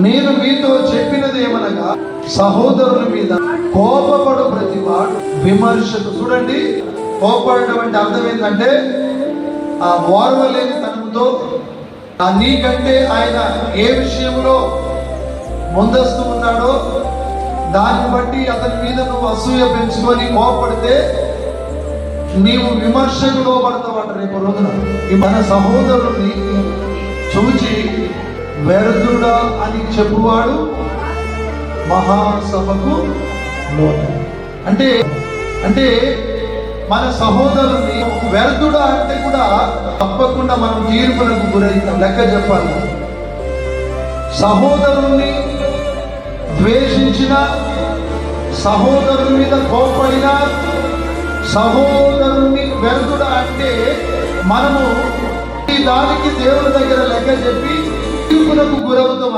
నేను మీతో చెప్పినది ఏమనగా, సహోదరుల మీద కోపపడు ప్రతివాడు విమర్శకు. చూడండి, కోపడడం అంటే అర్థం ఏంటంటే ఆ ఓర్వలేని తనంతో నీకంటే ఆయన ఏ విషయంలో ముందస్తు ఉన్నాడో దాన్ని బట్టి అతని మీద నువ్వు అసూయ పెంచుకొని కోపడితే నీవు విమర్శకు లోపడతావంట. రేపు రోజున మన సహోదరుని చూచి వ్యర్థుడా అని చెప్పువాడు మహాసభకు లోను. అంటే మన సహోదరుని వ్యర్థుడా అంటే కూడా తప్పకుండా మనం తీర్పులకు గురైతాం. లెక్క చెప్పాలి. సహోదరుని ద్వేషించిన, సహోదరుని మీద కోపడిన, సహోదరుని వ్యర్థుడా అంటే మనము దానికి దేవుని దగ్గర లెక్క చెప్పి తీర్పులకు గురవుతాం.